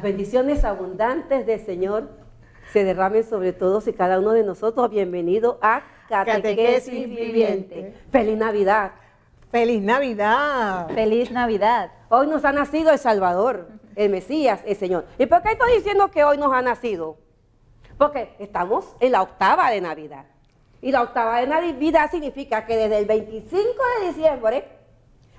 bendiciones abundantes del Señor se derramen sobre todos y cada uno de nosotros. Bienvenido a Catequesis Viviente. ¡Feliz Navidad! ¡Feliz Navidad! ¡Feliz Navidad! Hoy nos ha nacido el Salvador, el Mesías, el Señor. ¿Y por qué estoy diciendo que hoy nos ha nacido? Porque estamos en la octava de Navidad. Y la octava de Navidad significa que desde el 25 de diciembre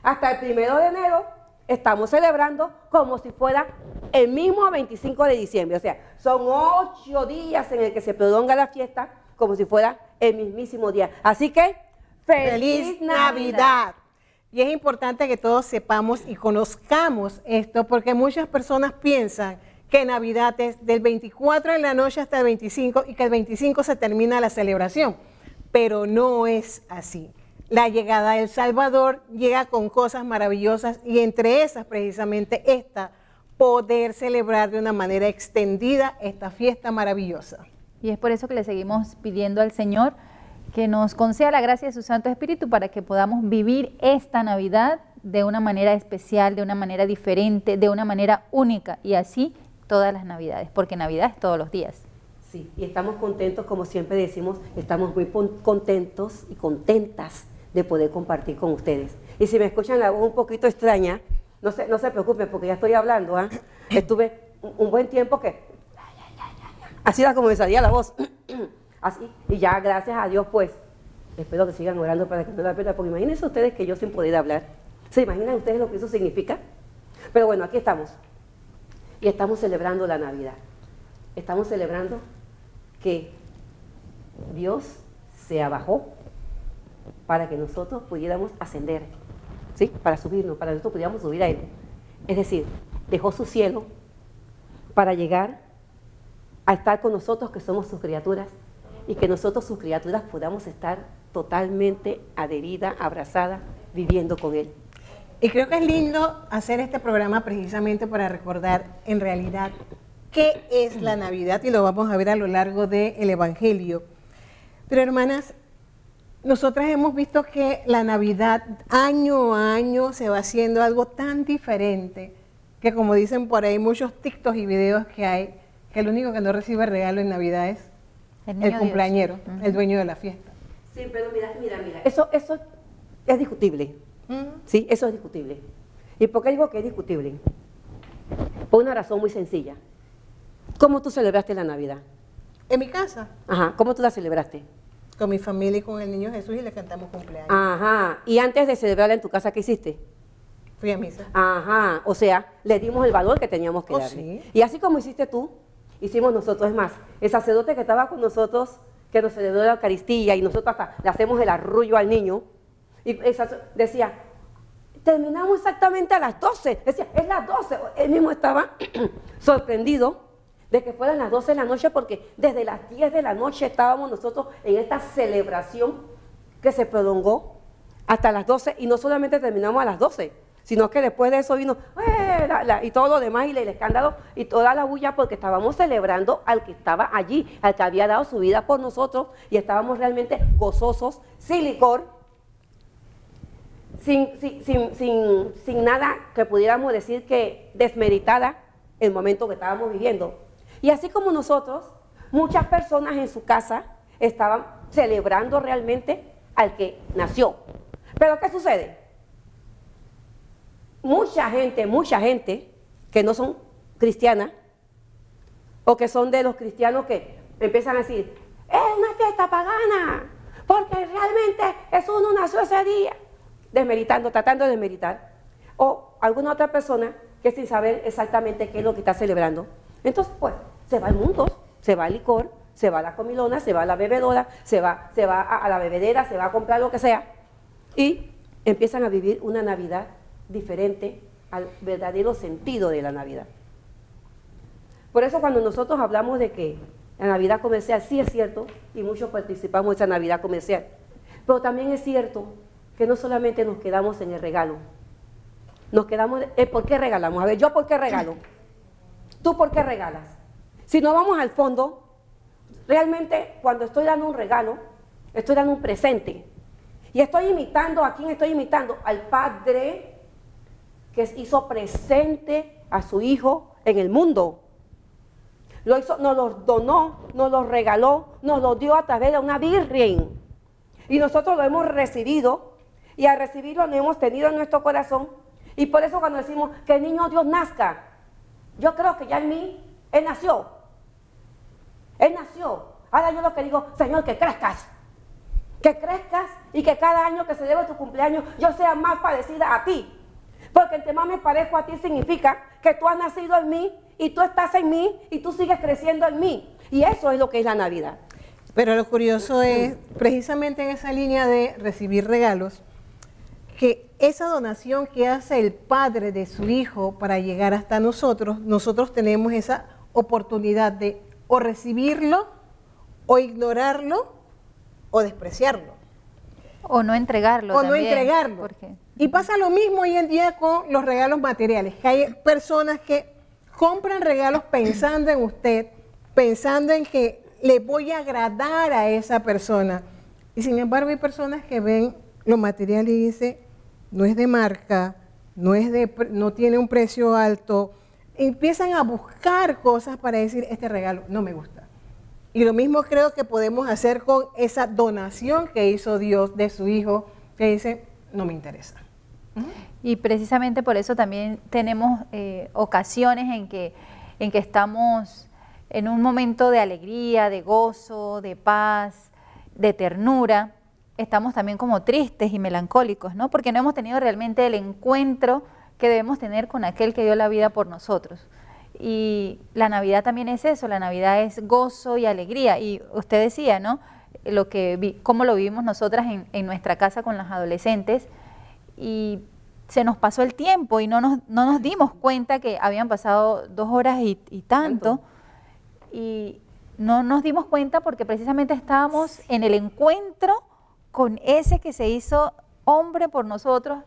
hasta el 1 de enero estamos celebrando como si fuera el mismo 25 de diciembre. O sea, son 8 días en el que se prolonga la fiesta como si fuera el mismísimo día. Así que, ¡Feliz Navidad! Y es importante que todos sepamos y conozcamos esto porque muchas personas piensan que Navidad es del 24 de la noche hasta el 25 y que el 25 se termina la celebración. Pero no es así. La llegada del Salvador llega con cosas maravillosas y entre esas precisamente esta, poder celebrar de una manera extendida esta fiesta maravillosa. Y es por eso que le seguimos pidiendo al Señor que nos conceda la gracia de su Santo Espíritu para que podamos vivir esta Navidad de una manera especial, de una manera diferente, de una manera única y así todas las Navidades, porque Navidad es todos los días. Sí, y estamos contentos, como siempre decimos, estamos muy contentos y contentas de poder compartir con ustedes. Y si me escuchan la voz un poquito extraña, no se preocupen porque ya estoy hablando, ¿eh? Estuve un buen tiempo que así era como me salía la voz, así, y ya gracias a Dios pues, espero que sigan orando para que no la pierda, porque imagínense ustedes que yo sin poder hablar, ¿se imaginan ustedes lo que eso significa? Pero bueno, aquí estamos, y estamos celebrando la Navidad, estamos celebrando que Dios se abajó para que nosotros pudiéramos ascender, ¿sí? Para subirnos, para que nosotros pudiéramos subir a Él. Es decir, dejó su cielo para llegar a estar con nosotros que somos sus criaturas y que nosotros sus criaturas podamos estar totalmente adheridas, abrazadas, viviendo con Él. Y creo que es lindo hacer este programa precisamente para recordar en realidad qué es la Navidad y lo vamos a ver a lo largo del Evangelio. Pero hermanas, nosotras hemos visto que la Navidad año a año se va haciendo algo tan diferente que como dicen por ahí muchos TikToks y videos que hay, que el único que no recibe regalo en Navidad es el cumpleañero, el dueño de la fiesta. Sí, pero mira, eso es discutible, ¿sí? Eso es discutible. ¿Y por qué digo que es discutible? Por una razón muy sencilla. ¿Cómo tú celebraste la Navidad? En mi casa. Ajá, ¿cómo tú la celebraste? Con mi familia y con el niño Jesús y le cantamos cumpleaños. Ajá, y antes de celebrarla en tu casa, ¿qué hiciste? Fui a misa. Ajá, o sea, le dimos el valor que teníamos que darle. Sí. Y así como hiciste tú, hicimos nosotros. Es más, el sacerdote que estaba con nosotros, que nos celebró la Eucaristía y nosotros hasta le hacemos el arrullo al niño, y decía, terminamos exactamente a las 12. Decía, es las 12. Él mismo estaba sorprendido de que fueran las 12 de la noche porque desde las 10 de la noche estábamos nosotros en esta celebración que se prolongó hasta las 12 y no solamente terminamos a las 12, sino que después de eso vino y todo lo demás y el escándalo y toda la bulla porque estábamos celebrando al que estaba allí, al que había dado su vida por nosotros y estábamos realmente gozosos, sin licor, sin nada que pudiéramos decir que desmeritara el momento que estábamos viviendo. Y así como nosotros, muchas personas en su casa estaban celebrando realmente al que nació. Pero ¿qué sucede? Mucha gente que no son cristianas o que son de los cristianos que empiezan a decir, es una fiesta pagana, porque realmente Jesús no nació ese día, desmeritando, tratando de desmeritar. O alguna otra persona que sin saber exactamente qué es lo que está celebrando. Entonces, pues, se va al mundo, se va al licor, se va a la comilona, se va a la bebedora, se va a la bebedera, se va a comprar lo que sea y empiezan a vivir una Navidad diferente al verdadero sentido de la Navidad. Por eso cuando nosotros hablamos de que la Navidad comercial sí es cierto y muchos participamos en esa Navidad comercial, pero también es cierto que no solamente nos quedamos en el regalo, nos quedamos, ¿por qué regalamos? A ver, ¿yo por qué regalo? ¿Tú por qué regalas? Si no vamos al fondo, realmente cuando estoy dando un regalo, estoy dando un presente. Y estoy imitando, ¿a quién estoy imitando? Al Padre que hizo presente a su Hijo en el mundo. Lo hizo, nos lo donó, nos lo regaló, nos lo dio a través de una virgen. Y nosotros lo hemos recibido, y al recibirlo lo hemos tenido en nuestro corazón. Y por eso cuando decimos que el niño Dios nazca, yo creo que ya en mí, Él nació. Él nació. Ahora yo lo que digo, Señor, que crezcas y que cada año que se debe tu cumpleaños yo sea más parecida a ti. Porque entre más me parezco a ti significa que tú has nacido en mí y tú estás en mí y tú sigues creciendo en mí. Y eso es lo que es la Navidad. Pero lo curioso es, precisamente en esa línea de recibir regalos, que esa donación que hace el padre de su hijo para llegar hasta nosotros, nosotros tenemos esa oportunidad de o recibirlo, o ignorarlo, o despreciarlo. O no entregarlo O también, no entregarlo. porque- Y pasa lo mismo hoy en día con los regalos materiales, que hay personas que compran regalos pensando en usted, pensando en que le voy a agradar a esa persona. Y sin embargo hay personas que ven lo material y dicen, no es de marca, no tiene un precio alto. Empiezan a buscar cosas para decir, este regalo no me gusta. Y lo mismo creo que podemos hacer con esa donación que hizo Dios de su Hijo, que dice, no me interesa. Y precisamente por eso también tenemos ocasiones en que estamos en un momento de alegría, de gozo, de paz, de ternura. Estamos también como tristes y melancólicos, ¿no? Porque no hemos tenido realmente el encuentro que debemos tener con aquel que dio la vida por nosotros. Y la Navidad también es eso, la Navidad es gozo y alegría. Y usted decía, ¿no? Cómo lo vivimos nosotras en nuestra casa con las adolescentes. Y se nos pasó el tiempo y no nos dimos cuenta que habían pasado 2 horas y tanto. Y no nos dimos cuenta porque precisamente estábamos en el encuentro con ese que se hizo hombre por nosotros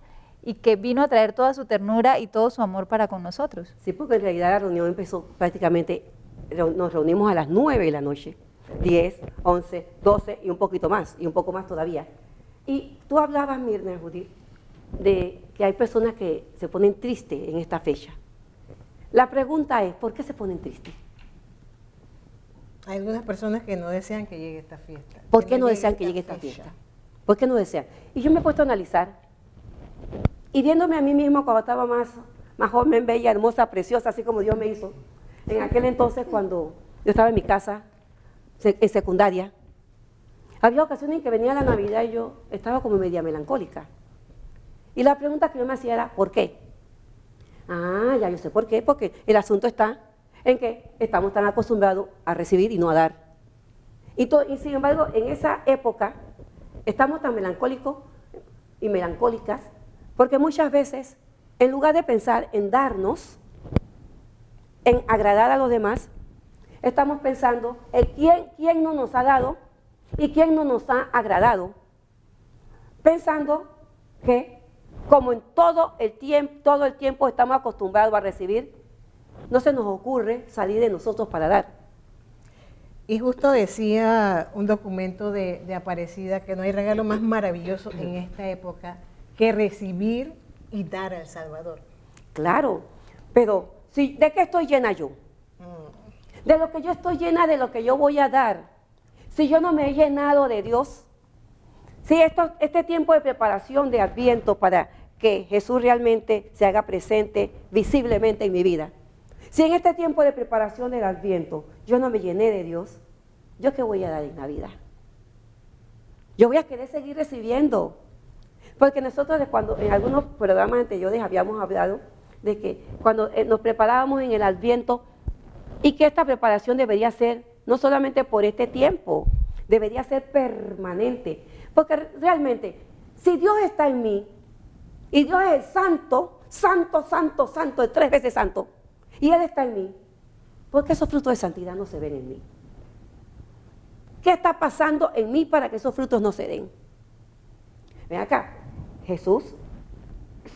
y que vino a traer toda su ternura y todo su amor para con nosotros. Sí, porque en realidad la reunión empezó prácticamente, nos reunimos a las 9 de la noche, 10, 11, 12 y un poquito más, y un poco más todavía. Y tú hablabas, Mirna, Judith, de que hay personas que se ponen tristes en esta fecha. La pregunta es, ¿por qué se ponen tristes? Hay algunas personas que no desean que llegue esta fiesta. ¿Por qué no desean que llegue esta fecha? fiesta? ¿Por qué no desean? Y yo me he puesto a analizar, y viéndome a mí mismo cuando estaba más joven, bella, hermosa, preciosa, así como Dios me hizo, en aquel entonces cuando yo estaba en mi casa, en secundaria, había ocasiones en que venía la Navidad y yo estaba como media melancólica. Y la pregunta que yo me hacía era, ¿por qué? Ah, ya yo sé por qué, porque el asunto está en que estamos tan acostumbrados a recibir y no a dar. Y sin embargo, en esa época, estamos tan melancólicos y melancólicas, porque muchas veces, en lugar de pensar en darnos, en agradar a los demás, estamos pensando en quién no nos ha dado y quién no nos ha agradado, pensando que como en todo el tiempo estamos acostumbrados a recibir, no se nos ocurre salir de nosotros para dar. Y justo decía un documento de Aparecida que no hay regalo más maravilloso en esta época que recibir y dar al Salvador. Claro, pero ¿de qué estoy llena yo? De lo que yo estoy llena, de lo que yo voy a dar. Si yo no me he llenado de Dios, si este tiempo de preparación de Adviento para que Jesús realmente se haga presente visiblemente en mi vida, si en este tiempo de preparación del Adviento yo no me llené de Dios, ¿yo qué voy a dar en Navidad? Yo voy a querer seguir recibiendo. Porque nosotros cuando en algunos programas anteriores habíamos hablado de que cuando nos preparábamos en el Adviento y que esta preparación debería ser no solamente por este tiempo, debería ser permanente. Porque realmente, si Dios está en mí y Dios es el santo, santo, santo, santo, el 3 veces santo, y Él está en mí, ¿por qué esos frutos de santidad no se ven en mí? ¿Qué está pasando en mí para que esos frutos no se den? Ven acá, Jesús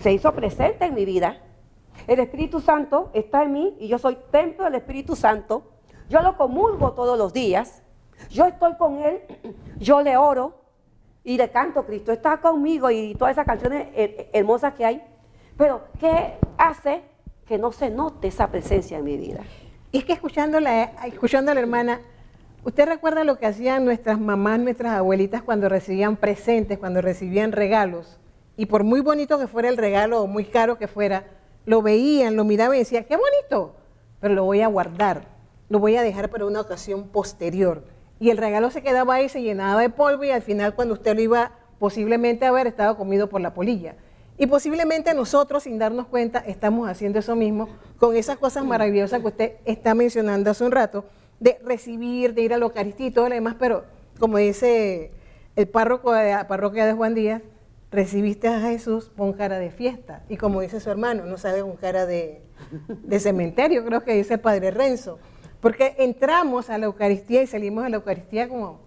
se hizo presente en mi vida. El Espíritu Santo está en mí y yo soy templo del Espíritu Santo. Yo lo comulgo todos los días. Yo estoy con Él, yo le oro y le canto, Cristo está conmigo y todas esas canciones hermosas que hay. Pero, ¿qué hace que no se note esa presencia en mi vida. Y es que escuchando a la hermana, ¿usted recuerda lo que hacían nuestras mamás, nuestras abuelitas cuando recibían presentes, cuando recibían regalos? Y por muy bonito que fuera el regalo o muy caro que fuera, lo veían, lo miraban y decían, ¡qué bonito! Pero lo voy a guardar, lo voy a dejar para una ocasión posterior. Y el regalo se quedaba ahí, se llenaba de polvo y al final cuando usted lo iba posiblemente a ver, estaba comido por la polilla. Y posiblemente nosotros, sin darnos cuenta, estamos haciendo eso mismo con esas cosas maravillosas que usted está mencionando hace un rato, de recibir, de ir a la Eucaristía y todo lo demás, pero como dice el párroco de la parroquia de Juan Díaz, recibiste a Jesús con cara de fiesta. Y como dice su hermano, no sale con cara de cementerio, creo que dice el padre Renzo. Porque entramos a la Eucaristía y salimos de la Eucaristía como,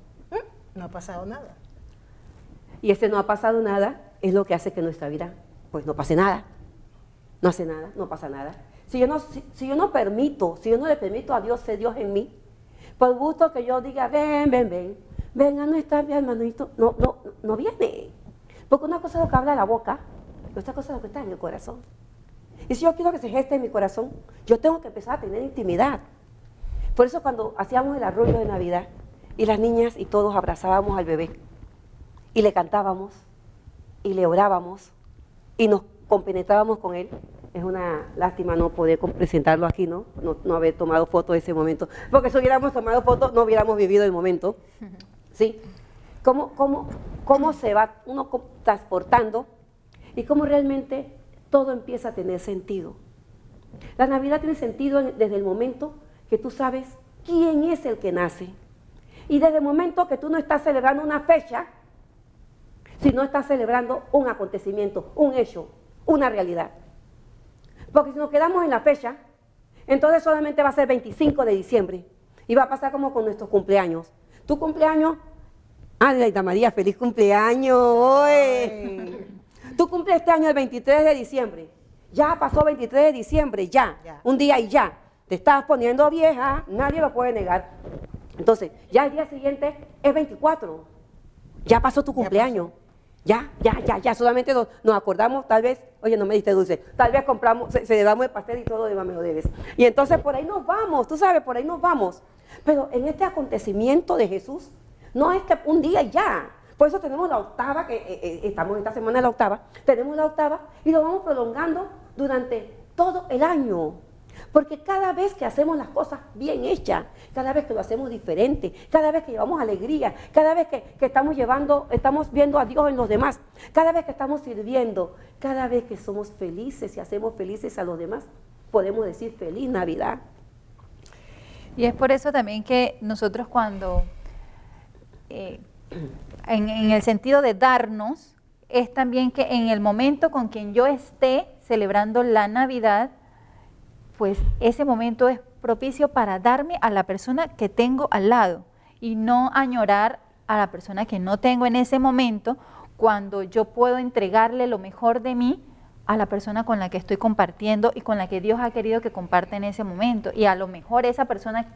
no ha pasado nada. Y ese no ha pasado nada es lo que hace que nuestra vida pues no pase nada. No hace nada, no pasa nada. Si yo no le permito a Dios ser Dios en mí, por gusto que yo diga, ven a nuestra vida, hermanito, no viene. Porque una cosa es lo que habla la boca, y otra cosa es lo que está en el corazón. Y si yo quiero que se geste en mi corazón, yo tengo que empezar a tener intimidad. Por eso cuando hacíamos el arroyo de Navidad, y las niñas y todos abrazábamos al bebé, y le cantábamos, y le orábamos, y nos compenetrábamos con él. Es una lástima no poder presentarlo aquí, ¿no? No haber tomado fotos de ese momento. Porque si hubiéramos tomado fotos, no hubiéramos vivido el momento. ¿Sí? ¿Cómo se va uno transportando y cómo realmente todo empieza a tener sentido? La Navidad tiene sentido desde el momento que tú sabes quién es el que nace. Y desde el momento que tú no estás celebrando una fecha, sino estás celebrando un acontecimiento, un hecho, una realidad. Porque si nos quedamos en la fecha, entonces solamente va a ser 25 de diciembre. Y va a pasar como con nuestros cumpleaños. Tu cumpleaños, Laida María, feliz cumpleaños hoy. Tú cumples este año el 23 de diciembre. Ya pasó 23 de diciembre, ya. Un día y ya. Te estás poniendo vieja, nadie lo puede negar. Entonces, ya el día siguiente es 24. Ya pasó tu cumpleaños. Ya, solamente nos acordamos, tal vez, oye, no me diste dulce, tal vez compramos, celebramos el pastel y todo lo demás me lo debes. Y entonces por ahí nos vamos, tú sabes, por ahí nos vamos. Pero en este acontecimiento de Jesús, no es que un día y ya. Por eso tenemos la octava, que estamos esta semana en la octava, tenemos la octava y lo vamos prolongando durante todo el año. Porque cada vez que hacemos las cosas bien hechas, cada vez que lo hacemos diferente, cada vez que llevamos alegría, cada vez que estamos viendo a Dios en los demás, cada vez que estamos sirviendo, cada vez que somos felices y hacemos felices a los demás, podemos decir feliz Navidad. Y es por eso también que nosotros cuando, en el sentido de darnos, es también que en el momento con quien yo esté celebrando la Navidad, pues ese momento es propicio para darme a la persona que tengo al lado y no añorar a la persona que no tengo en ese momento, cuando yo puedo entregarle lo mejor de mí a la persona con la que estoy compartiendo y con la que Dios ha querido que comparta en ese momento. Y a lo mejor esa persona,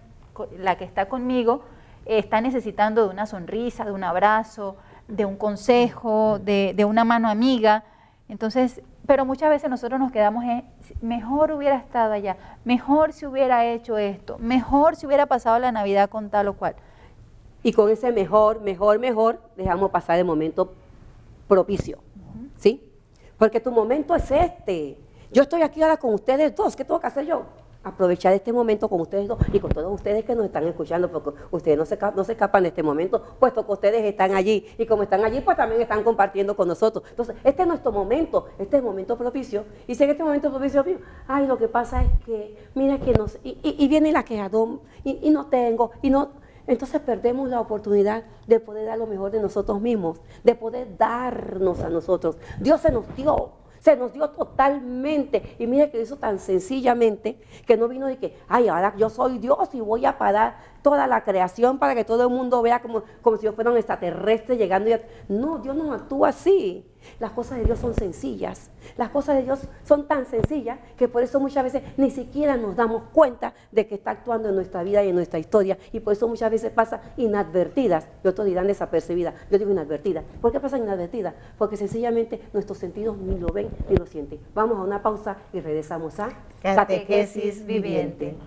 la que está conmigo, está necesitando de una sonrisa, de un abrazo, de un consejo, de una mano amiga. Entonces, pero muchas veces nosotros nos quedamos en, mejor hubiera estado allá, mejor si hubiera hecho esto, mejor si hubiera pasado la Navidad con tal o cual. Y con ese mejor, dejamos pasar el momento propicio, ¿sí? Porque tu momento es este. Yo estoy aquí ahora con ustedes dos, ¿qué tengo que hacer yo? Aprovechar este momento con ustedes dos y con todos ustedes que nos están escuchando, porque ustedes no se escapan de este momento, puesto que ustedes están allí, y como están allí, pues también están compartiendo con nosotros. Entonces, este es nuestro momento, este es el momento propicio, y si en este momento propicio, ay, lo que pasa es que, mira que no sé, y viene la quejadón, y no tengo, y no, entonces perdemos la oportunidad de poder dar lo mejor de nosotros mismos, de poder darnos a nosotros. Dios se nos dio totalmente, y mire que lo hizo tan sencillamente, que no vino de que, ay, ahora yo soy Dios y voy a parar toda la creación para que todo el mundo vea como si yo fuera un extraterrestre llegando. No, Dios no actúa así. Las cosas de Dios son sencillas. Las cosas de Dios son tan sencillas que por eso muchas veces ni siquiera nos damos cuenta de que está actuando en nuestra vida y en nuestra historia. Y por eso muchas veces pasa inadvertidas. Y otros dirán desapercibidas. Yo digo inadvertidas. ¿Por qué pasa inadvertidas? Porque sencillamente nuestros sentidos ni lo ven ni lo sienten. Vamos a una pausa y regresamos a Catequesis Viviente.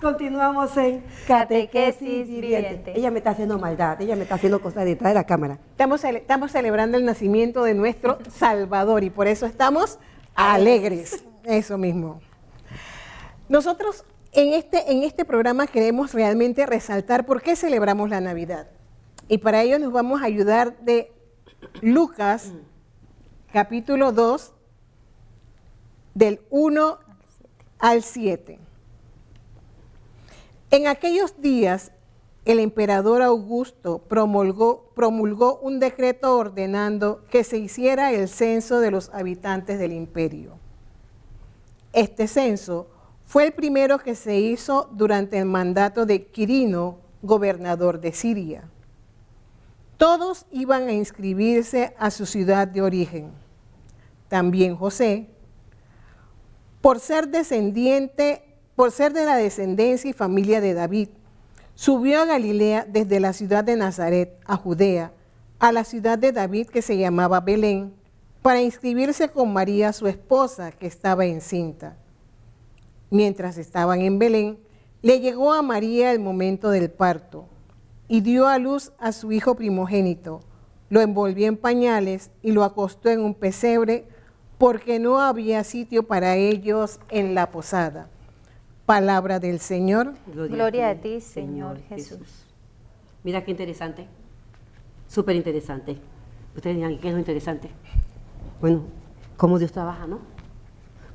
Continuamos en Catequesis Viviente. Ella me está haciendo maldad, ella me está haciendo cosas detrás de la cámara. Estamos celebrando el nacimiento de nuestro Salvador y por eso estamos alegres. Eso mismo. Nosotros en este programa queremos realmente resaltar por qué celebramos la Navidad. Y para ello nos vamos a ayudar de Lucas, capítulo 2, del 1 al 7. En aquellos días, el emperador Augusto promulgó un decreto ordenando que se hiciera el censo de los habitantes del imperio. Este censo fue el primero que se hizo durante el mandato de Quirino, gobernador de Siria. Todos iban a inscribirse a su ciudad de origen. También José, por ser de la descendencia y familia de David, subió a Galilea desde la ciudad de Nazaret a Judea, a la ciudad de David que se llamaba Belén, para inscribirse con María, su esposa, que estaba encinta. Mientras estaban en Belén, le llegó a María el momento del parto y dio a luz a su hijo primogénito. Lo envolvió en pañales y lo acostó en un pesebre porque no había sitio para ellos en la posada. Palabra del Señor. Gloria a ti, Señor Jesús. Mira qué interesante, súper interesante. Ustedes dirán, ¿qué es lo interesante? Bueno, cómo Dios trabaja, ¿no?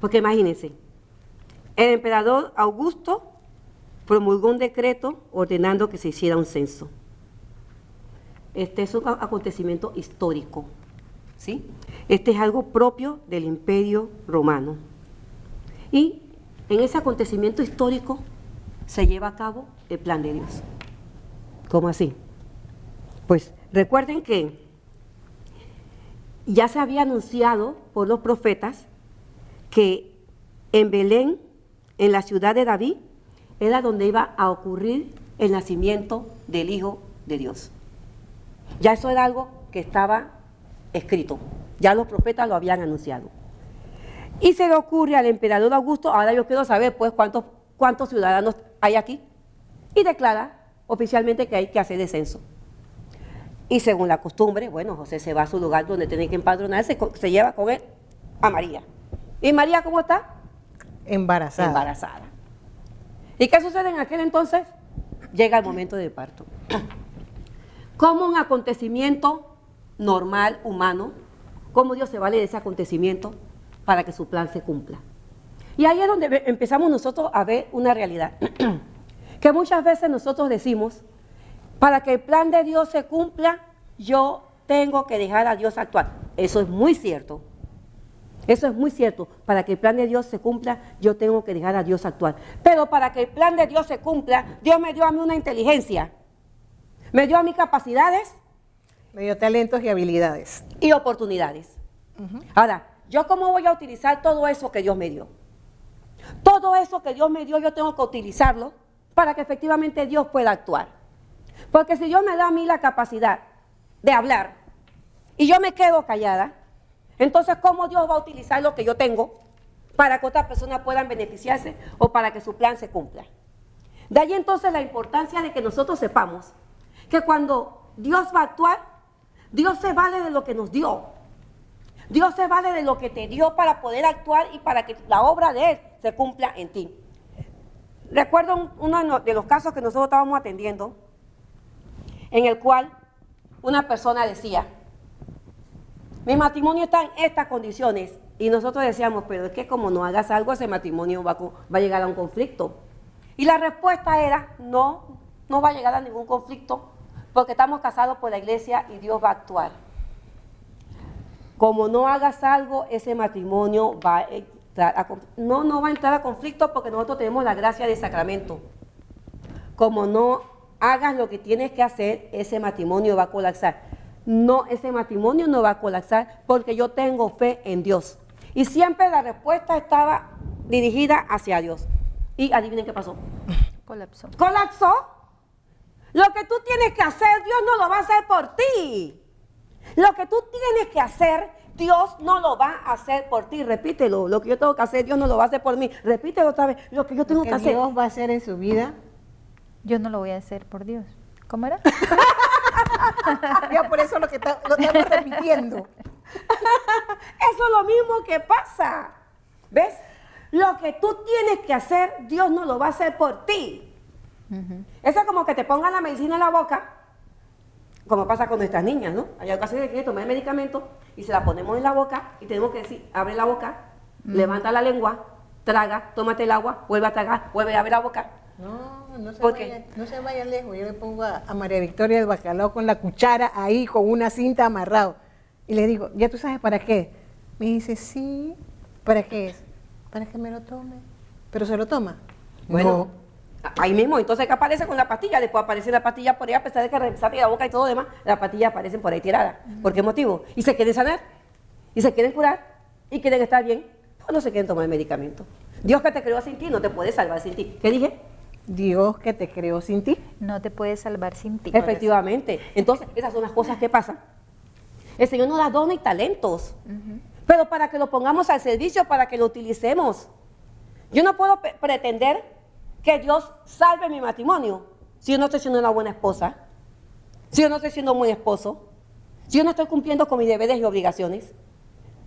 Porque imagínense, el emperador Augusto promulgó un decreto ordenando que se hiciera un censo. Este es un acontecimiento histórico, ¿sí? Este es algo propio del Imperio Romano. Y en ese acontecimiento histórico se lleva a cabo el plan de Dios. ¿Cómo así? Pues recuerden que ya se había anunciado por los profetas que en Belén, en la ciudad de David, era donde iba a ocurrir el nacimiento del Hijo de Dios. Ya eso era algo que estaba escrito, ya los profetas lo habían anunciado. Y se le ocurre al emperador Augusto, ahora yo quiero saber pues cuántos ciudadanos hay aquí, y declara oficialmente que hay que hacer el censo. Y según la costumbre, bueno, José se va a su lugar donde tiene que empadronarse, se lleva con él a María. ¿Y María cómo está? Embarazada. Embarazada. ¿Y qué sucede en aquel entonces? Llega el momento del parto. Como un acontecimiento normal, humano, cómo Dios se vale de ese acontecimiento para que su plan se cumpla. Y ahí es donde empezamos nosotros a ver una realidad, que muchas veces nosotros decimos, para que el plan de Dios se cumpla, yo tengo que dejar a Dios actuar. Eso es muy cierto. Eso es muy cierto. Para que el plan de Dios se cumpla, yo tengo que dejar a Dios actuar. Pero para que el plan de Dios se cumpla, Dios me dio a mí una inteligencia. Me dio a mí capacidades. Me dio talentos y habilidades. Y oportunidades. Ahora, ¿yo cómo voy a utilizar todo eso que Dios me dio? Todo eso que Dios me dio, yo tengo que utilizarlo para que efectivamente Dios pueda actuar. Porque si Dios me da a mí la capacidad de hablar y yo me quedo callada, entonces ¿cómo Dios va a utilizar lo que yo tengo para que otras personas puedan beneficiarse o para que su plan se cumpla? De ahí entonces la importancia de que nosotros sepamos que cuando Dios va a actuar, Dios se vale de lo que nos dio. Dios se vale de lo que te dio para poder actuar y para que la obra de Él se cumpla en ti. Recuerdo uno de los casos que nosotros estábamos atendiendo, en el cual una persona decía, mi matrimonio está en estas condiciones, y nosotros decíamos, pero es que como no hagas algo, ese matrimonio va a llegar a un conflicto. Y la respuesta era, no va a llegar a ningún conflicto, porque estamos casados por la iglesia y Dios va a actuar. Como no hagas algo, ese matrimonio va a entrar a conflicto. No va a entrar a conflicto porque nosotros tenemos la gracia del sacramento. Como no hagas lo que tienes que hacer, ese matrimonio va a colapsar. No, ese matrimonio no va a colapsar porque yo tengo fe en Dios. Y siempre la respuesta estaba dirigida hacia Dios. Y adivinen qué pasó. Colapsó. Colapsó. Lo que tú tienes que hacer, Dios no lo va a hacer por ti. Lo que tú tienes que hacer, Dios no lo va a hacer por ti. Repítelo. Lo que yo tengo que hacer, Dios no lo va a hacer por mí. Repítelo otra vez. Lo que yo tengo que hacer. Dios va a hacer en su vida. Yo no lo voy a hacer por Dios. ¿Cómo era? Ya por eso lo estamos repitiendo. Eso es lo mismo que pasa. ¿Ves? Lo que tú tienes que hacer, Dios no lo va a hacer por ti. Eso es como que te pongan la medicina en la boca, como pasa con nuestras niñas, ¿no? Hay ocasiones que quieren tomar el medicamento y se la ponemos en la boca y tenemos que decir, abre la boca, levanta la lengua, traga, tómate el agua, vuelve a tragar, vuelve a abrir la boca. No se vaya lejos. Yo le pongo a María Victoria el bacalao con la cuchara ahí, con una cinta amarrado. Y le digo, ¿ya tú sabes para qué? Me dice, sí. ¿Para qué es? Para que me lo tome. ¿Pero se lo toma? Bueno, ahí mismo, entonces, ¿qué aparece con la pastilla? Después aparece la pastilla por ahí, a pesar de que revisarte la boca y todo lo demás, las pastillas aparecen por ahí tiradas. ¿Por qué motivo? Y se quieren sanar, y se quieren curar, y quieren estar bien, pues no se quieren tomar el medicamento. Dios que te creó sin ti no te puede salvar sin ti. ¿Qué dije? Dios que te creó sin ti. No te puedes salvar sin ti. Efectivamente. Entonces, esas son las cosas que pasan. El Señor nos da dones y talentos, pero para que lo pongamos al servicio, para que lo utilicemos. Yo no puedo pretender que Dios salve mi matrimonio si yo no estoy siendo una buena esposa, si yo no estoy siendo un buen esposo, si yo no estoy cumpliendo con mis deberes y obligaciones.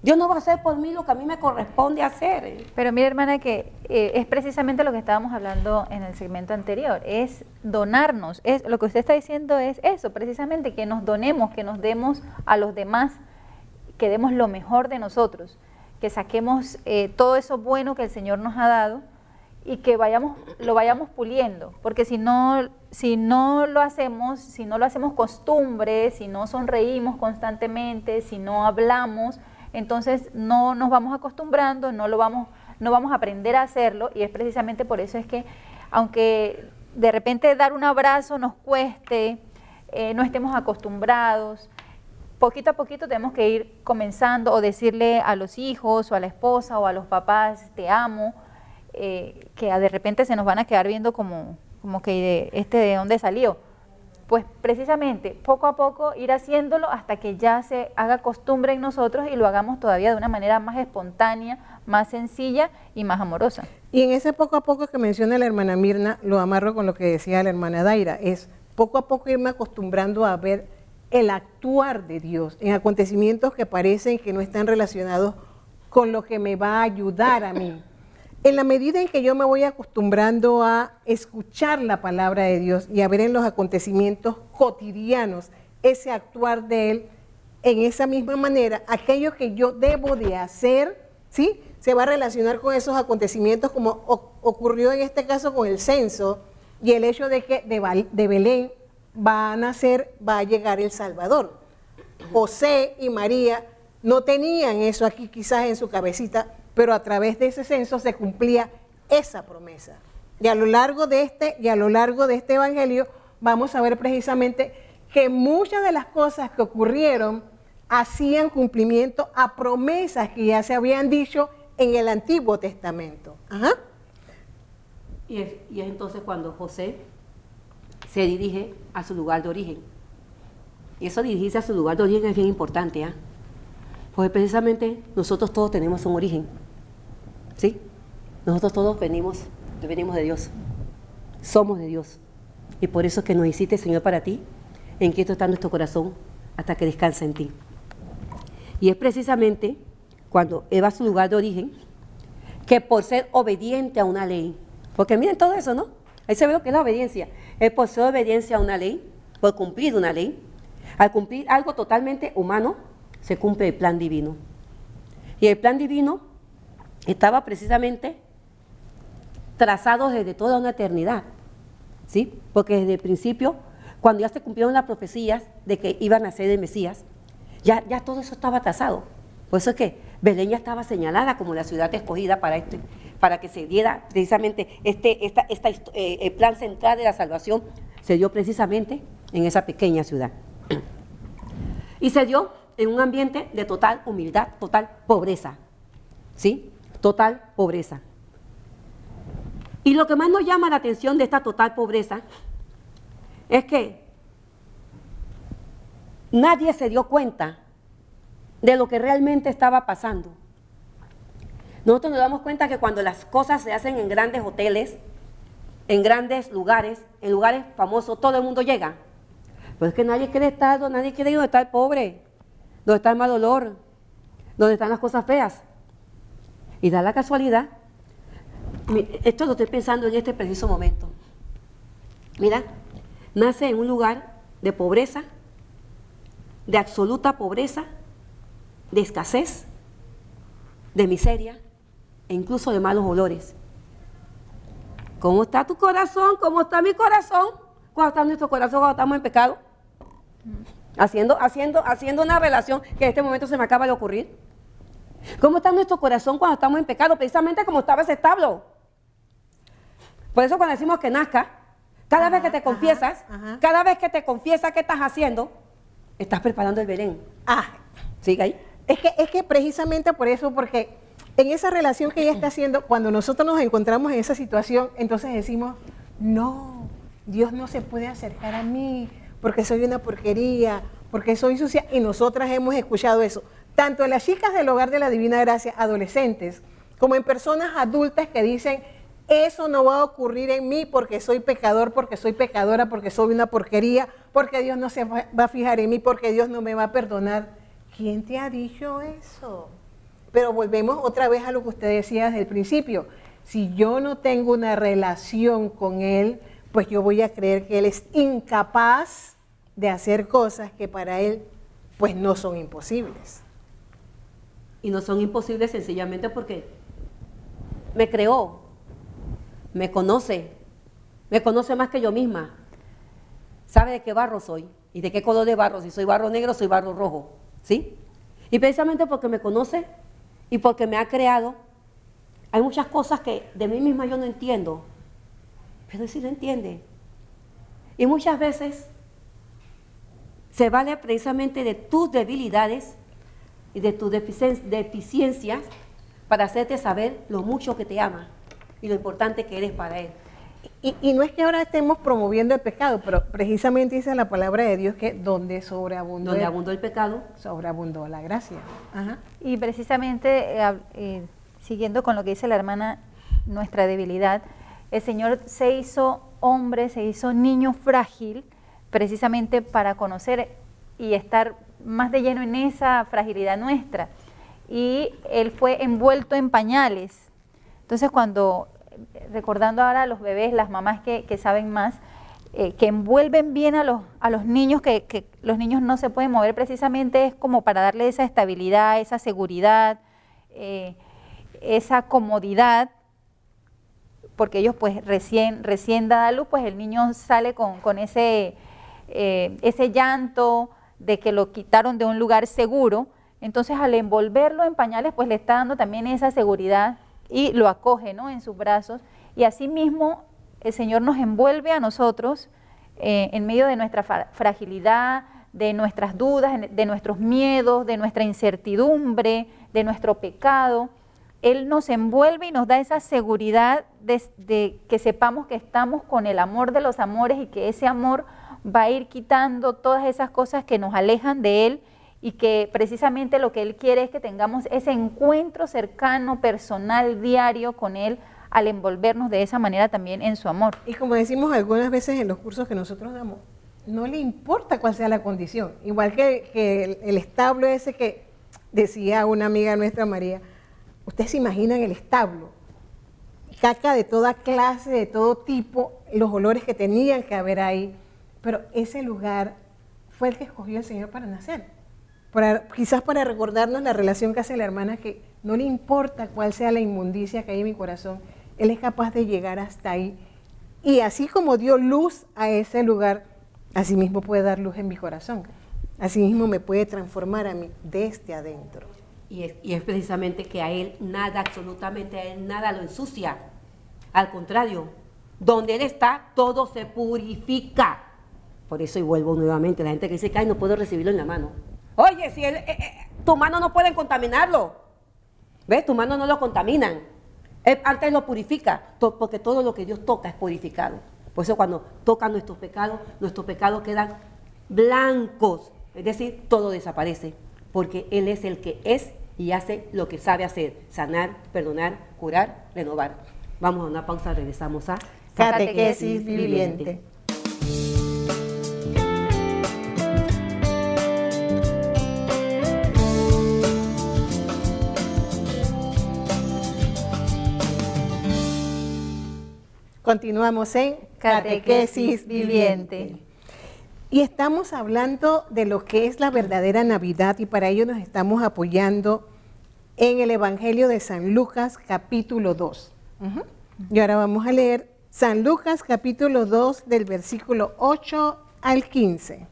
Dios no va a hacer por mí lo que a mí me corresponde hacer. Pero mira, hermana, que es precisamente lo que estábamos hablando en el segmento anterior, es donarnos. Lo que usted está diciendo es eso, precisamente, que nos donemos, que nos demos a los demás, que demos lo mejor de nosotros, que saquemos todo eso bueno que el Señor nos ha dado y que lo vayamos puliendo, porque si no lo hacemos costumbre, si no sonreímos constantemente, si no hablamos, entonces no nos vamos acostumbrando, no vamos a aprender a hacerlo, y es precisamente por eso es que, aunque de repente dar un abrazo nos cueste, no estemos acostumbrados, poquito a poquito tenemos que ir comenzando, o decirle a los hijos o a la esposa o a los papás, te amo, que de repente se nos van a quedar viendo como que de dónde salió. Pues precisamente poco a poco ir haciéndolo hasta que ya se haga costumbre en nosotros y lo hagamos todavía de una manera más espontánea, más sencilla y más amorosa. Y en ese poco a poco que menciona la hermana Mirna, lo amarro con lo que decía la hermana Daira, es poco a poco irme acostumbrando a ver el actuar de Dios en acontecimientos que parecen que no están relacionados con lo que me va a ayudar a mí. En la medida en que yo me voy acostumbrando a escuchar la palabra de Dios y a ver en los acontecimientos cotidianos ese actuar de Él, en esa misma manera, aquello que yo debo de hacer, ¿sí?, se va a relacionar con esos acontecimientos, como ocurrió en este caso con el censo y el hecho de que de Belén va a llegar el Salvador. José y María no tenían eso aquí quizás en su cabecita, pero a través de ese censo se cumplía esa promesa. Y a lo largo de este evangelio vamos a ver precisamente que muchas de las cosas que ocurrieron hacían cumplimiento a promesas que ya se habían dicho en el Antiguo Testamento. Ajá. Y es entonces cuando José se dirige a su lugar de origen. Y eso, dirigirse a su lugar de origen, es bien importante, ¿ah? Porque precisamente nosotros todos tenemos un origen, ¿sí? Nosotros todos venimos de Dios, somos de Dios. Y por eso es que nos hiciste, Señor, para ti, en quieto está nuestro corazón hasta que descansa en ti. Y es precisamente cuando Él va a su lugar de origen, que por ser obediente a una ley, porque miren todo eso, ¿no? Ahí se ve lo que es la obediencia. Es por ser obediencia a una ley, por cumplir una ley. Al cumplir algo totalmente humano, se cumple el plan divino. Y el plan divino estaba precisamente trazado desde toda una eternidad, ¿sí? Porque desde el principio, cuando ya se cumplieron las profecías de que iban a ser el Mesías, ya todo eso estaba trazado. Por eso es que Belén ya estaba señalada como la ciudad escogida para que se diera precisamente el plan central de la salvación, se dio precisamente en esa pequeña ciudad. Y se dio en un ambiente de total humildad, total pobreza, ¿sí? Total pobreza. Y lo que más nos llama la atención de esta total pobreza es que nadie se dio cuenta de lo que realmente estaba pasando. Nosotros nos damos cuenta que cuando las cosas se hacen en grandes hoteles, en grandes lugares, en lugares famosos, todo el mundo llega. Pero es que nadie quiere ir donde está el pobre, donde está el mal olor, donde están las cosas feas. Y da la casualidad, esto lo estoy pensando en este preciso momento. Mira, nace en un lugar de pobreza, de absoluta pobreza, de escasez, de miseria e incluso de malos olores. ¿Cómo está tu corazón? ¿Cómo está mi corazón? ¿Cómo está nuestro corazón cuando estamos en pecado? Haciendo una relación que en este momento se me acaba de ocurrir. ¿Cómo está nuestro corazón cuando estamos en pecado? Precisamente como estaba ese establo. Por eso cuando decimos que nazca, cada vez que te confiesas, cada vez que te confiesas qué estás haciendo, estás preparando el Belén. ¿Sigue ahí? Es que precisamente por eso, porque en esa relación que ella está haciendo, cuando nosotros nos encontramos en esa situación, entonces decimos, no, Dios no se puede acercar a mí porque soy una porquería, porque soy sucia. Y nosotras hemos escuchado eso, tanto en las chicas del Hogar de la Divina Gracia, adolescentes, como en personas adultas que dicen, eso no va a ocurrir en mí porque soy pecador, porque soy pecadora, porque soy una porquería, porque Dios no se va a fijar en mí, porque Dios no me va a perdonar. ¿Quién te ha dicho eso? Pero volvemos otra vez a lo que usted decía desde el principio. Si yo no tengo una relación con Él, pues yo voy a creer que Él es incapaz de hacer cosas que para Él pues no son imposibles. Y no son imposibles sencillamente porque me creó, me conoce más que yo misma, sabe de qué barro soy y de qué color de barro, si soy barro negro, soy barro rojo, ¿sí? Y precisamente porque me conoce y porque me ha creado, hay muchas cosas que de mí misma yo no entiendo, pero Él sí lo entiende. Y muchas veces se vale precisamente de tus debilidades y de tus deficiencias para hacerte saber lo mucho que te ama y lo importante que eres para Él. Y no es que ahora estemos promoviendo el pecado, pero precisamente dice la palabra de Dios que donde sobreabundó el pecado, sobreabundó la gracia. Y precisamente, siguiendo con lo que dice la hermana, nuestra debilidad, el Señor se hizo hombre, se hizo niño frágil, precisamente para conocer y estar más de lleno en esa fragilidad nuestra. Y Él fue envuelto en pañales. Entonces, recordando ahora a los bebés, las mamás que saben más, que envuelven bien a los niños, que los niños no se pueden mover, precisamente es como para darle esa estabilidad, esa seguridad, esa comodidad, porque ellos pues recién da a luz, pues el niño sale con ese llanto de que lo quitaron de un lugar seguro. Entonces, al envolverlo en pañales, pues le está dando también esa seguridad y lo acoge, ¿no?, en sus brazos. Y asimismo, el Señor nos envuelve a nosotros en medio de nuestra fragilidad, de nuestras dudas, de nuestros miedos, de nuestra incertidumbre, de nuestro pecado. Él nos envuelve y nos da esa seguridad de que sepamos que estamos con el amor de los amores y que ese amor va a ir quitando todas esas cosas que nos alejan de Él, y que precisamente lo que Él quiere es que tengamos ese encuentro cercano, personal, diario con Él, al envolvernos de esa manera también en su amor. Y como decimos algunas veces en los cursos que nosotros damos, no le importa cuál sea la condición. Igual que el establo ese que decía una amiga nuestra, María, ustedes se imaginan el establo, caca de toda clase, de todo tipo, los olores que tenían que haber ahí, pero ese lugar fue el que escogió el Señor para nacer. Quizás para recordarnos la relación que hace la hermana, que no le importa cuál sea la inmundicia que hay en mi corazón, Él es capaz de llegar hasta ahí. Y así como dio luz a ese lugar, asimismo puede dar luz en mi corazón. Asimismo me puede transformar a mí desde adentro. Y es precisamente que a él nada, absolutamente a él nada lo ensucia. Al contrario, donde él está, todo se purifica. Por eso, y vuelvo nuevamente, la gente que dice que ay, no puedo recibirlo en la mano. Oye, si tu mano no pueden contaminarlo. ¿Ves? Tu mano no lo contaminan. Él antes lo purifica, porque todo lo que Dios toca es purificado. Por eso cuando tocan nuestros pecados quedan blancos. Es decir, todo desaparece. Porque Él es el que es y hace lo que sabe hacer. Sanar, perdonar, curar, renovar. Vamos a una pausa, regresamos a Catequesis Viviente. Continuamos en Catequesis Viviente. Y estamos hablando de lo que es la verdadera Navidad y para ello nos estamos apoyando en el Evangelio de San Lucas capítulo 2. Y ahora vamos a leer San Lucas capítulo 2 del versículo 8 al 15.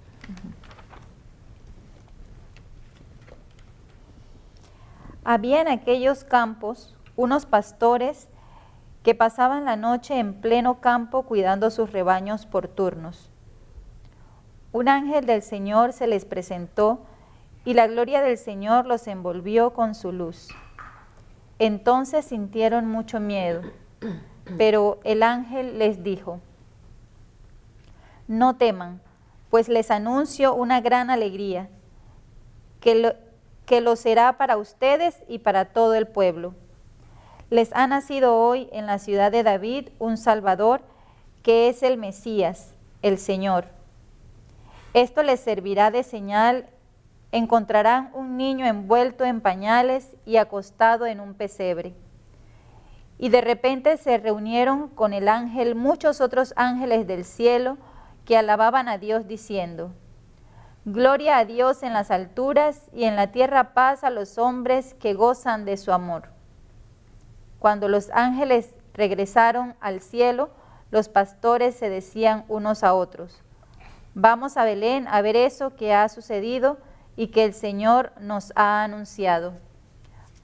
Había en aquellos campos unos pastores que pasaban la noche en pleno campo cuidando sus rebaños por turnos. Un ángel del Señor se les presentó y la gloria del Señor los envolvió con su luz. Entonces sintieron mucho miedo, pero el ángel les dijo: no teman, pues les anuncio una gran alegría, que lo será para ustedes y para todo el pueblo. Les ha nacido hoy en la ciudad de David un Salvador, que es el Mesías, el Señor. Esto les servirá de señal: encontrarán un niño envuelto en pañales y acostado en un pesebre. Y de repente se reunieron con el ángel muchos otros ángeles del cielo que alababan a Dios diciendo: gloria a Dios en las alturas y en la tierra paz a los hombres que gozan de su amor. Cuando los ángeles regresaron al cielo, los pastores se decían unos a otros: vamos a Belén a ver eso que ha sucedido y que el Señor nos ha anunciado.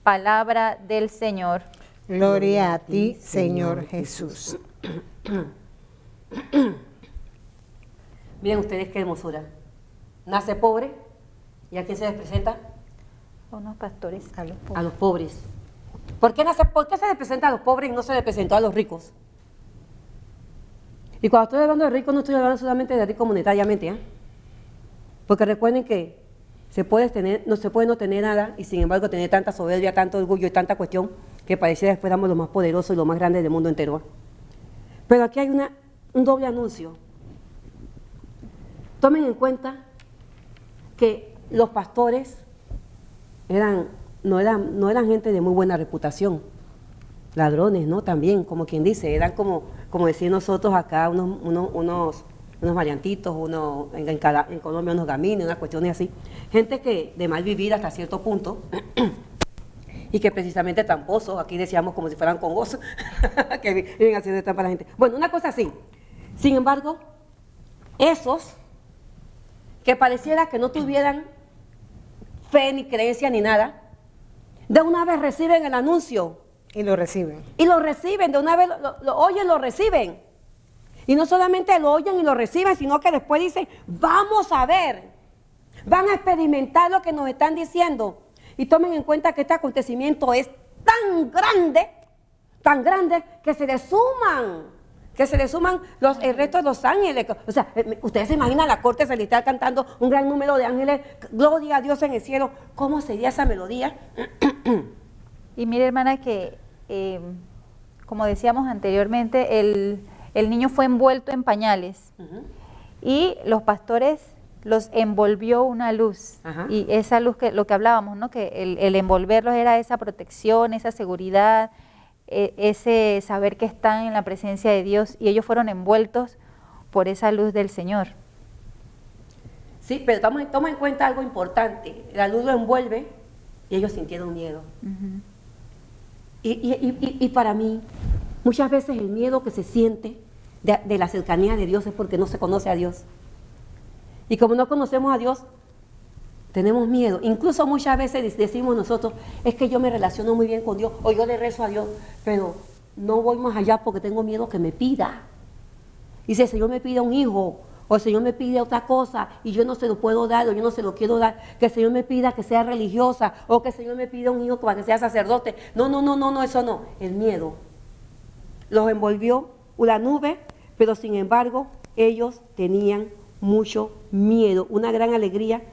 Palabra del Señor. Gloria a ti, Señor Jesús. Miren ustedes qué hermosura. Nace pobre, ¿y a quién se les presenta? Unos pastores a los pobres. A los pobres. ¿Por qué se les presenta a los pobres y no se les presentó a los ricos? Y cuando estoy hablando de ricos, no estoy hablando solamente de ricos monetariamente, ¿eh? Porque recuerden que no se puede no tener nada y sin embargo tener tanta soberbia, tanto orgullo y tanta cuestión que pareciera que fuéramos los más poderosos y los más grandes del mundo entero, ¿eh? Pero aquí hay un doble anuncio. Tomen en cuenta que los pastores no eran gente de muy buena reputación, ladrones, ¿no? También, como quien dice, eran como decir nosotros acá, unos variantitos, en Colombia unos gamines, unas cuestiones así, gente que de mal vivir hasta cierto punto, y que precisamente tramposos, aquí decíamos como si fueran congosos, que viven haciendo esto para la gente. Bueno, una cosa así. Sin embargo, esos que pareciera que no tuvieran fe ni creencia ni nada, de una vez reciben el anuncio. Y lo reciben. Y lo reciben, de una vez lo oyen, lo reciben. Y no solamente lo oyen y lo reciben, sino que después dicen, vamos a ver, van a experimentar lo que nos están diciendo. Y tomen en cuenta que este acontecimiento es tan grande, que se le suman el resto de los ángeles. O sea, ustedes se imaginan la corte celestial cantando un gran número de ángeles, gloria a Dios en el cielo. ¿Cómo sería esa melodía? Y mire, hermana, que como decíamos anteriormente, el niño fue envuelto en pañales. Y los pastores los envolvió una luz. Ajá. Y esa luz, lo que hablábamos, ¿no? Que el envolverlos era esa protección, esa seguridad, ese saber que están en la presencia de Dios, y ellos fueron envueltos por esa luz del Señor. Sí, pero toma en cuenta algo importante. La luz lo envuelve y ellos sintieron miedo. Y para mí, muchas veces el miedo que se siente de la cercanía de Dios es porque no se conoce a Dios. Y como no conocemos a Dios, tenemos miedo. Incluso muchas veces decimos nosotros, es que yo me relaciono muy bien con Dios, o yo le rezo a Dios, pero no voy más allá porque tengo miedo que me pida. Y si el Señor me pide un hijo, o el Señor me pide otra cosa, y yo no se lo puedo dar, o yo no se lo quiero dar, que el Señor me pida que sea religiosa, o que el Señor me pida un hijo para que sea sacerdote. No, eso no. El miedo los envolvió la nube, pero sin embargo, ellos tenían mucho miedo. Una gran alegría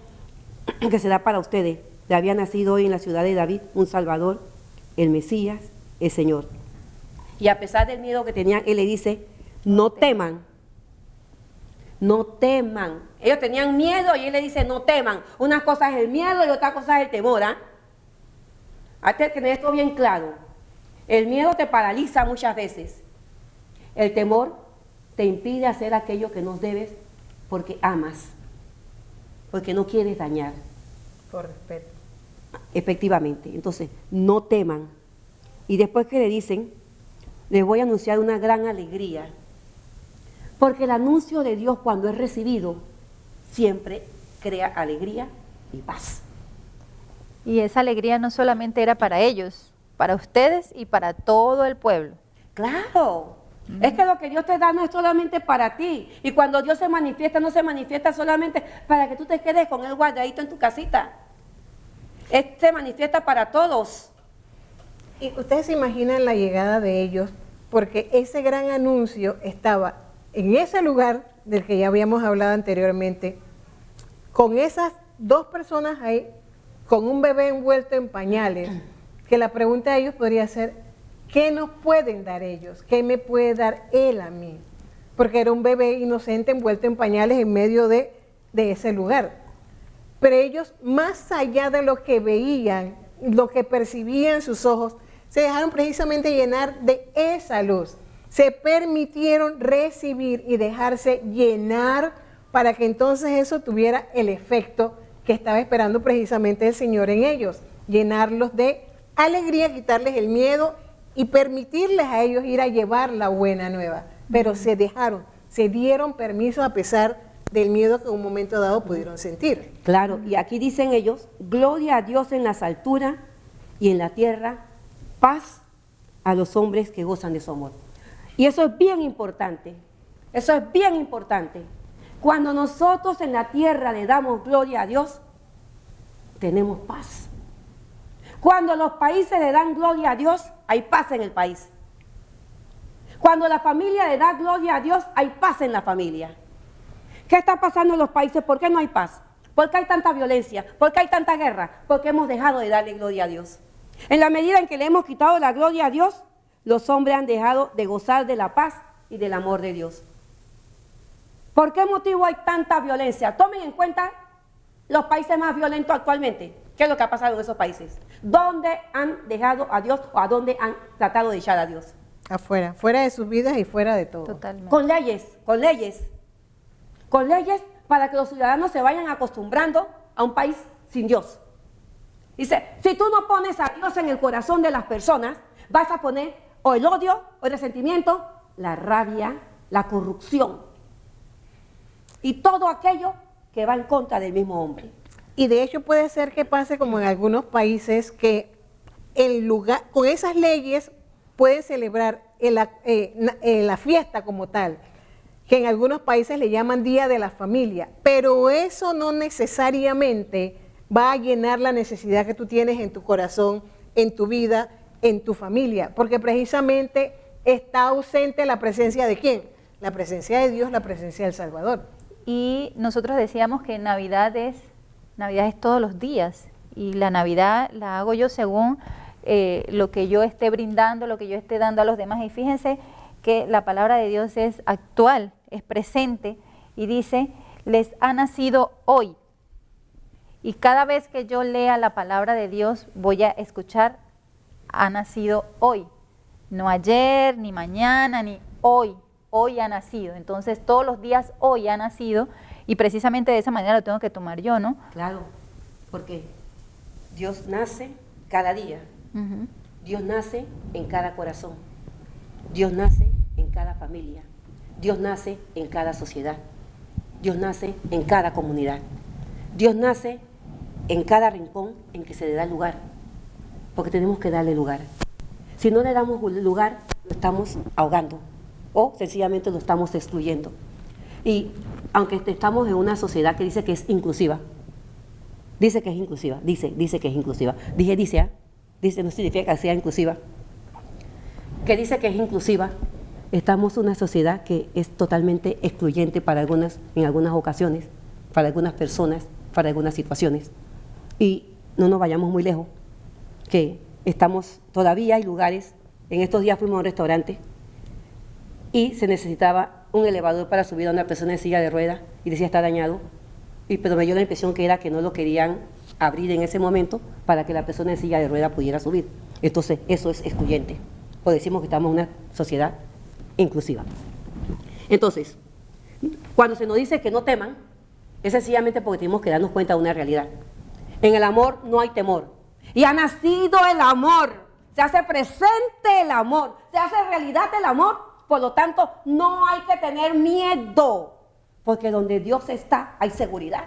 que se da para ustedes. Le había nacido hoy en la ciudad de David un Salvador, el Mesías, el Señor. Y a pesar del miedo que tenían, Él le dice, no teman. No teman. Ellos tenían miedo y Él le dice, no teman. Una cosa es el miedo y otra cosa es el temor. Hay que tener esto bien claro. El miedo te paraliza muchas veces. El temor te impide hacer aquello que no debes porque amas, porque no quieres dañar. Por respeto. Efectivamente. Entonces, no teman. Y después que le dicen, les voy a anunciar una gran alegría. Porque el anuncio de Dios cuando es recibido, siempre crea alegría y paz. Y esa alegría no solamente era para ellos, para ustedes y para todo el pueblo. Claro. Es que lo que Dios te da no es solamente para ti. Y cuando Dios se manifiesta, no se manifiesta solamente para que tú te quedes con Él guardadito en tu casita. Él se manifiesta para todos. Y ustedes se imaginan la llegada de ellos, porque ese gran anuncio estaba en ese lugar del que ya habíamos hablado anteriormente, con esas dos personas ahí, con un bebé envuelto en pañales, que la pregunta de ellos podría ser, ¿qué nos pueden dar ellos? ¿Qué me puede dar Él a mí? Porque era un bebé inocente envuelto en pañales en medio de ese lugar. Pero ellos, más allá de lo que veían, lo que percibían sus ojos, se dejaron precisamente llenar de esa luz. Se permitieron recibir y dejarse llenar para que entonces eso tuviera el efecto que estaba esperando precisamente el Señor en ellos. Llenarlos de alegría, quitarles el miedo y permitirles a ellos ir a llevar la buena nueva. Pero se dejaron, se dieron permiso a pesar del miedo que en un momento dado pudieron sentir. Claro, y aquí dicen ellos, gloria a Dios en las alturas y en la tierra, paz a los hombres que gozan de su amor. Y eso es bien importante, eso es bien importante. Cuando nosotros en la tierra le damos gloria a Dios, tenemos paz. Cuando los países le dan gloria a Dios, hay paz en el país. Cuando la familia le da gloria a Dios, hay paz en la familia. ¿Qué está pasando en los países? ¿Por qué no hay paz? ¿Por qué hay tanta violencia? ¿Por qué hay tanta guerra? Porque hemos dejado de darle gloria a Dios. En la medida en que le hemos quitado la gloria a Dios, los hombres han dejado de gozar de la paz y del amor de Dios. ¿Por qué motivo hay tanta violencia? Tomen en cuenta los países más violentos actualmente. ¿Qué es lo que ha pasado en esos países? ¿Dónde han dejado a Dios o a dónde han tratado de echar a Dios? Afuera, fuera de sus vidas y fuera de todo. Totalmente. Con leyes para que los ciudadanos se vayan acostumbrando a un país sin Dios. Dice, si tú no pones a Dios en el corazón de las personas, vas a poner o el odio, o el resentimiento, la rabia, la corrupción y todo aquello que va en contra del mismo hombre. Y de hecho puede ser que pase como en algunos países que en lugar, con esas leyes pueden celebrar la fiesta como tal, que en algunos países le llaman Día de la Familia, pero eso no necesariamente va a llenar la necesidad que tú tienes en tu corazón, en tu vida, en tu familia, porque precisamente está ausente la presencia de ¿quién? La presencia de Dios, la presencia del Salvador. Y nosotros decíamos que Navidad es todos los días, y la Navidad la hago yo según lo que yo esté brindando, lo que yo esté dando a los demás. Y fíjense que la palabra de Dios es actual, es presente, y dice, les ha nacido hoy. Y cada vez que yo lea la palabra de Dios, voy a escuchar, ha nacido hoy. No ayer, ni mañana, ni hoy. Hoy ha nacido. Entonces, todos los días hoy ha nacido, y precisamente de esa manera lo tengo que tomar yo, ¿no? Claro, porque Dios nace cada día. Dios nace en cada corazón. Dios nace en cada familia. Dios nace en cada sociedad. Dios nace en cada comunidad. Dios nace en cada rincón en que se le da lugar, porque tenemos que darle lugar. Si no le damos lugar, lo estamos ahogando o sencillamente lo estamos excluyendo. Y aunque estamos en una sociedad que dice que es inclusiva, dice que es inclusiva, dice que es inclusiva. Dice, no significa que sea inclusiva. Que dice que es inclusiva, estamos en una sociedad que es totalmente excluyente para en algunas ocasiones, para algunas personas, para algunas situaciones. Y no nos vayamos muy lejos, que todavía hay lugares, en estos días fuimos a un restaurante y se necesitaba un elevador para subir a una persona en silla de ruedas y decía está dañado, pero me dio la impresión que era que no lo querían abrir en ese momento para que la persona en silla de ruedas pudiera subir. Entonces eso es excluyente, pues decimos que estamos en una sociedad inclusiva. Entonces, cuando se nos dice que no teman, es sencillamente porque tenemos que darnos cuenta de una realidad. En el amor no hay temor. Y ha nacido el amor. Se hace presente el amor. Se hace realidad el amor. Por lo tanto, no hay que tener miedo. Porque donde Dios está, hay seguridad.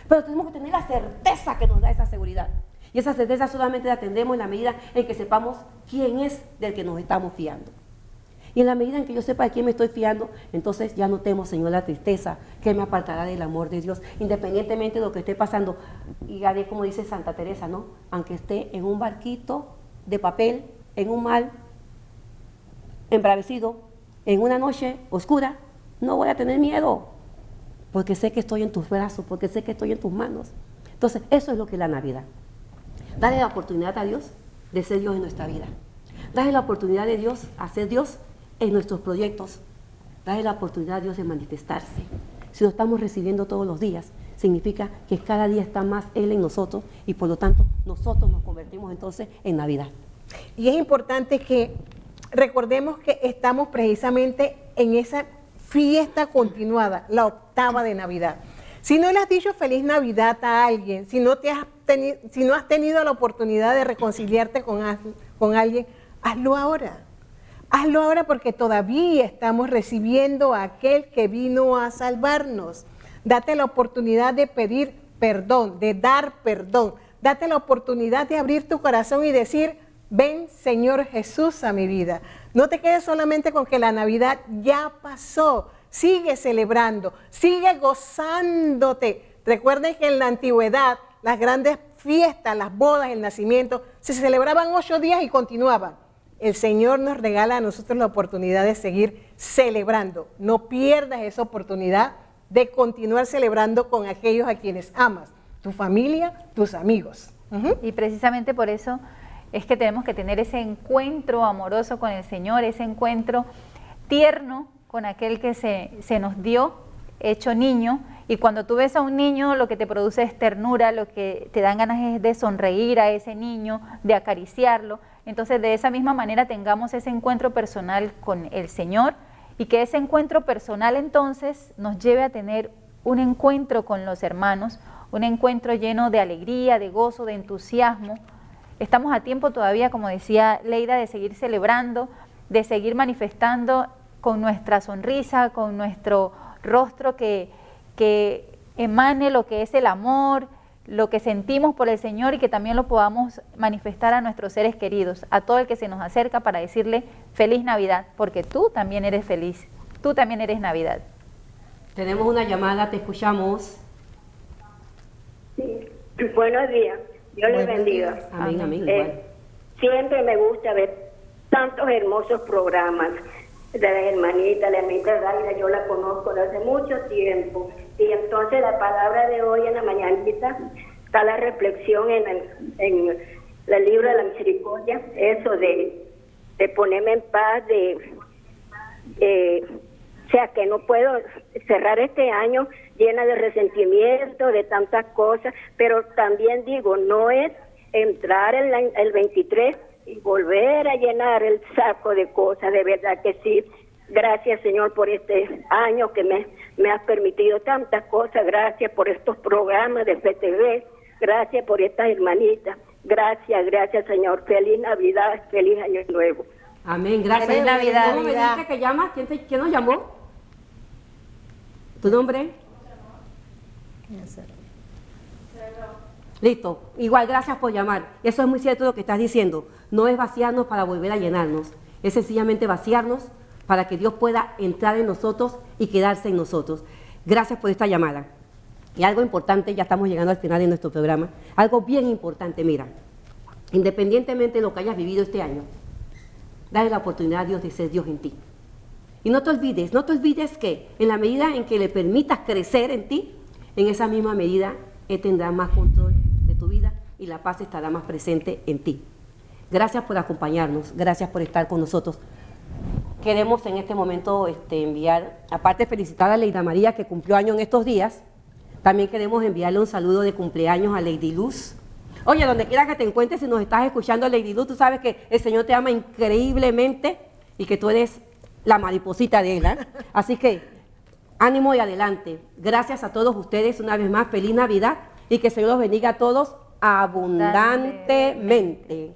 Pero tenemos que tener la certeza que nos da esa seguridad. Y esa certeza solamente la tendremos en la medida en que sepamos quién es del que nos estamos fiando. Y en la medida en que yo sepa de quién me estoy fiando, entonces ya no temo, Señor, la tristeza que me apartará del amor de Dios, independientemente de lo que esté pasando. Y haré como dice Santa Teresa, ¿no? Aunque esté en un barquito de papel, en un mar embravecido, en una noche oscura, no voy a tener miedo, porque sé que estoy en tus brazos, porque sé que estoy en tus manos. Entonces, eso es lo que es la Navidad. Dale la oportunidad a Dios de ser Dios en nuestra vida. Dale la oportunidad de Dios a ser Dios en nuestros proyectos. Dale la oportunidad a Dios de manifestarse. Si lo estamos recibiendo todos los días, significa que cada día está más Él en nosotros y por lo tanto nosotros nos convertimos entonces en Navidad. Y es importante que recordemos que estamos precisamente en esa fiesta continuada, la octava de Navidad. Si no le has dicho feliz Navidad a alguien, si no has tenido la oportunidad de reconciliarte con alguien, hazlo ahora. Hazlo ahora porque todavía estamos recibiendo a aquel que vino a salvarnos. Date la oportunidad de pedir perdón, de dar perdón. Date la oportunidad de abrir tu corazón y decir, ven Señor Jesús a mi vida. No te quedes solamente con que la Navidad ya pasó. Sigue celebrando, sigue gozándote. Recuerden que en la antigüedad las grandes fiestas, las bodas, el nacimiento, se celebraban 8 días y continuaban. El Señor nos regala a nosotros la oportunidad de seguir celebrando. No pierdas esa oportunidad de continuar celebrando con aquellos a quienes amas, tu familia, tus amigos. Y precisamente por eso es que tenemos que tener ese encuentro amoroso con el Señor, ese encuentro tierno con aquel que se nos dio, hecho niño. Y cuando tú ves a un niño, lo que te produce es ternura, lo que te dan ganas es de sonreír a ese niño, de acariciarlo. Entonces, de esa misma manera tengamos ese encuentro personal con el Señor y que ese encuentro personal entonces nos lleve a tener un encuentro con los hermanos, un encuentro lleno de alegría, de gozo, de entusiasmo. Estamos a tiempo todavía, como decía Leida, de seguir celebrando, de seguir manifestando con nuestra sonrisa, con nuestro rostro que emane lo que es el amor, lo que sentimos por el Señor y que también lo podamos manifestar a nuestros seres queridos, a todo el que se nos acerca para decirle feliz Navidad, porque tú también eres feliz, tú también eres Navidad. Tenemos una llamada, te escuchamos. Sí. Buenos días, Dios les bendiga. Amén, amén. Igual. Siempre me gusta ver tantos hermosos programas de las hermanitas, la hermanita Daida, yo la conozco desde hace mucho tiempo. Y entonces la palabra de hoy en la mañanita está la reflexión en el libro de la misericordia, eso de ponerme en paz, o sea que no puedo cerrar este año llena de resentimiento, de tantas cosas, pero también digo, no es entrar en el 23 y volver a llenar el saco de cosas, de verdad que sí. Gracias, Señor, por este año que me has permitido tantas cosas. Gracias por estos programas de FTV. Gracias por estas hermanitas. Gracias, Señor. Feliz Navidad, feliz Año Nuevo. Amén, gracias. Feliz Navidad. ¿Cómo me dijiste que llamas? ¿Quién nos llamó? ¿Tu nombre? Listo. Igual, gracias por llamar. Eso es muy cierto lo que estás diciendo. No es vaciarnos para volver a llenarnos. Es sencillamente vaciarnos para que Dios pueda entrar en nosotros y quedarse en nosotros. Gracias por esta llamada. Y algo importante, ya estamos llegando al final de nuestro programa, algo bien importante, mira, independientemente de lo que hayas vivido este año, dale la oportunidad a Dios de ser Dios en ti. Y no te olvides que en la medida en que le permitas crecer en ti, en esa misma medida Él tendrá más control de tu vida y la paz estará más presente en ti. Gracias por acompañarnos, gracias por estar con nosotros. Queremos en este momento enviar, aparte de felicitar a Leida María que cumplió año en estos días, también queremos enviarle un saludo de cumpleaños a Lady Luz. Oye, donde quiera que te encuentres, si nos estás escuchando, Lady Luz, tú sabes que el Señor te ama increíblemente y que tú eres la mariposita de Él, ¿eh? Así que ánimo y adelante. Gracias a todos ustedes una vez más, feliz Navidad y que el Señor los bendiga a todos abundantemente.